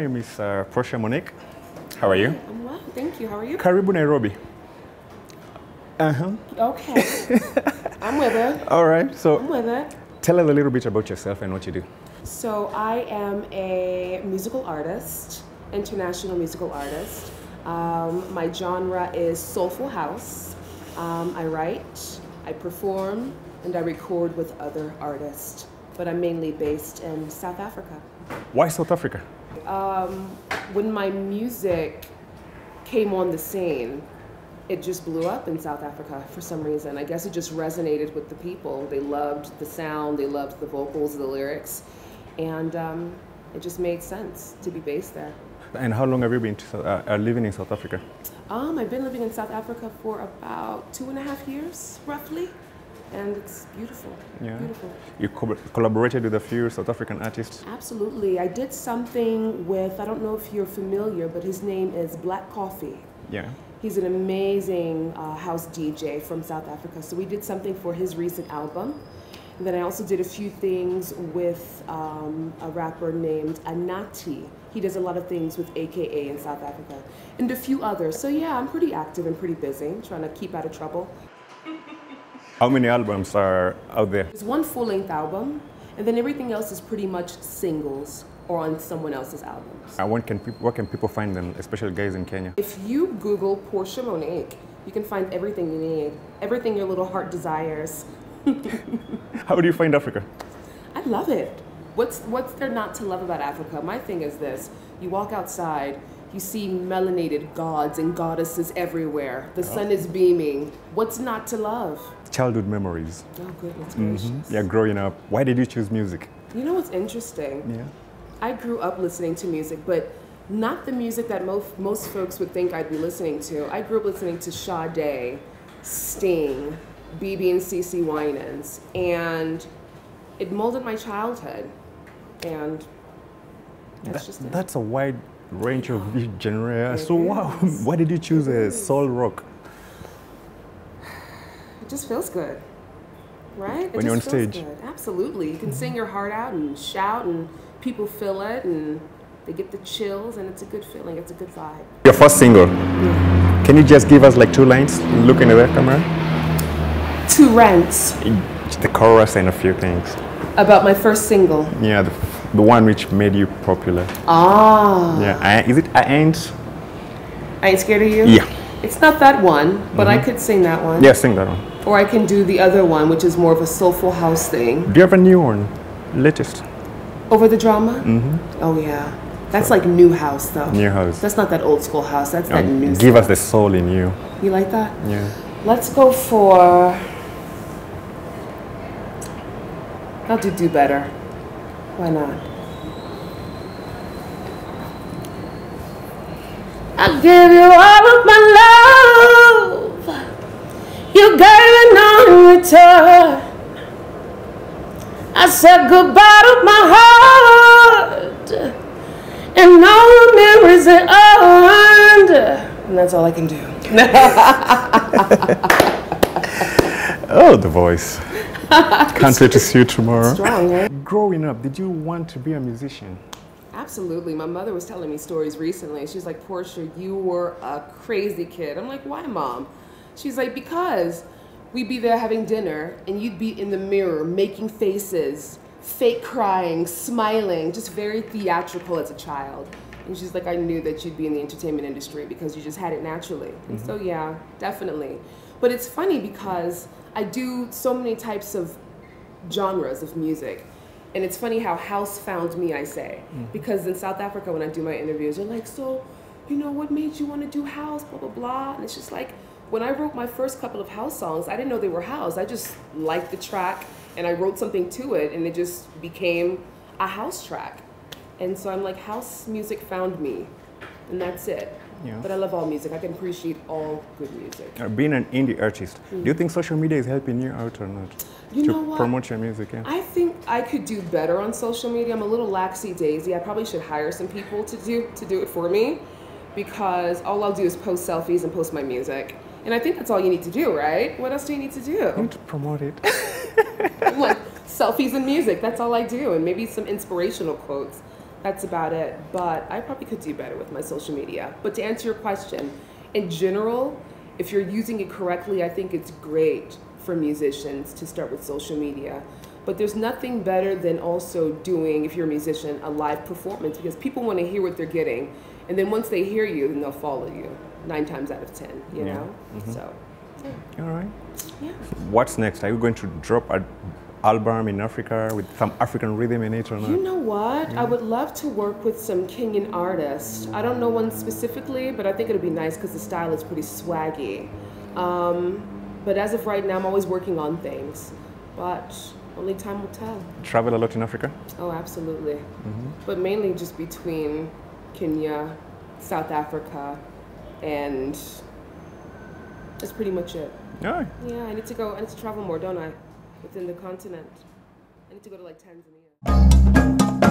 Hi, Miss Portia Monique. How are you? I'm well, thank you. How are you? Karibu Nairobi. Okay. I'm with it. All right. So I'm with it. tell us a little bit about yourself and what you do. So I am a musical artist, international musical artist. My genre is soulful house. I write, I perform, and I record with other artists. But I'm mainly based in South Africa. Why South Africa? When my music came on the scene, it just blew up in South Africa for some reason. I guess it just resonated with the people. They loved the sound, they loved the vocals, the lyrics, and it just made sense to be based there. And how long have you been living in South Africa? I've been living in South Africa for about 2.5 years, roughly, and it's beautiful. Yeah. Beautiful. You collaborated with a few South African artists? Absolutely. I did something with, I don't know if you're familiar, but his name is Black Coffee. Yeah. He's an amazing house DJ from South Africa. So we did something for his recent album. And then I also did a few things with a rapper named Anati. He does a lot of things with AKA in South Africa. And a few others. So yeah, I'm pretty active and pretty busy, trying to keep out of trouble. How many albums are out there? There's one full-length album, and then everything else is pretty much singles or on someone else's albums. Where can people find them, especially guys in Kenya? If you Google Portia Monique, you can find everything you need, everything your little heart desires. How do you find Africa? I love it. What's there not to love about Africa? My thing is this: you walk outside, you see melanated gods and goddesses everywhere. The sun is beaming. What's not to love? Childhood memories. Oh, goodness gracious. Yeah, growing up. Why did you choose music? You know what's interesting? Yeah. I grew up listening to music, but not the music that most folks would think I'd be listening to. I grew up listening to Sade, Sting, BB and CC Winans, and it molded my childhood. And that's just it. That's a wide range of genre. So wow, why did you choose a soul rock? It just feels good, right? When you're on stage? Good. Absolutely. You can sing your heart out and shout, and people feel it, and they get the chills, and it's a good feeling. It's a good vibe. Your first single. Yeah. Can you just give us like 2 lines? Look into the camera. 2 rants. The chorus and a few things. About my first single. Yeah, the one which made you popular. Ah. Yeah. Is it I Ain't? I Ain't Scared of You? Yeah. It's not that one, but I could sing that one. Yeah, sing that one. Or I can do the other one, which is more of a soulful house thing. Do you have a new one? Latest? Over the Drama? Oh yeah. That's like new house though. New house. That's not that old school house. That's that new Give us the soul in you. You like that? Yeah. Let's go for... I'll do better. Why not? I give you all of my love. You gave it none in return. I said goodbye to my heart and all the memories it earned. And that's all I can do. Oh, the voice. Can't wait to see you tomorrow. Strong, right? Growing up, did you want to be a musician? Absolutely. My mother was telling me stories recently. She's like, Portia, you were a crazy kid. I'm like, why, Mom? She's like, because we'd be there having dinner and you'd be in the mirror making faces, fake crying, smiling, just very theatrical as a child. And she's like, I knew that you'd be in the entertainment industry because you just had it naturally. And so yeah, definitely. But it's funny because I do so many types of genres of music. And it's funny how house found me, I say. Because in South Africa, when I do my interviews, they're like, so, you know, what made you want to do house, blah, blah, blah. And it's just like, when I wrote my first couple of house songs, I didn't know they were house. I just liked the track, and I wrote something to it, and it just became a house track. And so I'm like, house music found me, and that's it. Yeah. But I love all music. I can appreciate all good music. Being an indie artist, do you think social media is helping you out or not? You know what? Promote your music, yeah? I think I could do better on social media. I'm a little laxy-daisy. I probably should hire some people to do it for me, because all I'll do is post selfies and post my music. And I think that's all you need to do, right? What else do you need to do? You need to promote it. Like selfies and music, that's all I do. And maybe some inspirational quotes. That's about it. But I probably could do better with my social media. But to answer your question, in general, if you're using it correctly, I think it's great for musicians to start with social media. But there's nothing better than also doing, if you're a musician, a live performance, because people want to hear what they're getting. And then once they hear you, then they'll follow you 9 times out of 10, you know? So, yeah. All right. Yeah. What's next? Are you going to drop an album in Africa with some African rhythm in it or not? You know what? I would love to work with some Kenyan artists. I don't know one specifically, but I think it'd be nice because the style is pretty swaggy. But as of right now, I'm always working on things. But only time will tell. Travel a lot in Africa? Oh, absolutely. But mainly just between Kenya, South Africa, and that's pretty much it. Yeah. Yeah, I need to travel more, don't I? Within the continent. I need to go to like Tanzania.